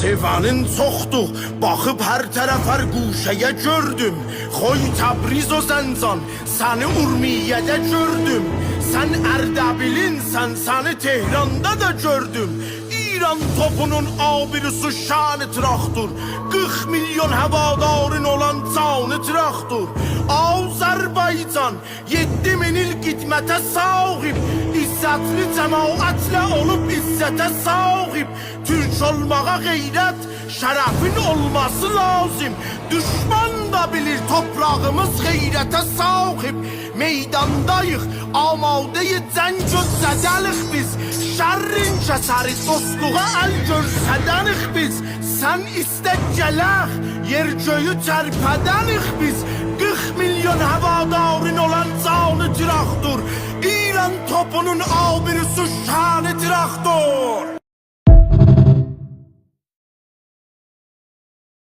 Sevenin çoxdur, baxıb hər tərəf hər guşəyə gördüm. Xoy Təbriz o Zəncan, səni Urmiyyədə gördüm. Sən Ərdəbilinsən, səni Tehranda da gördüm. İran topunun abirüsü şanı traktor, 40 milyon hevadarın olan canı traktor. Azerbaycan 7000 il gitmete sahip, İzzətli cemaatlə olub izzətə sahip. Türk olmağa qeyrət, şərəfin olması lazım. Düşman da bilir toprağımız qeyrətə sahip. Meydandayıq, amadeyi cəng göstədəlik biz. Şərrin kəsəri dostluğa əl görsədənik biz. Sən istə gələk, yer göyü çərpədənik biz. 40 milyon hevadarın olan canı traktor, İran topunun abirüsü şanı traktor.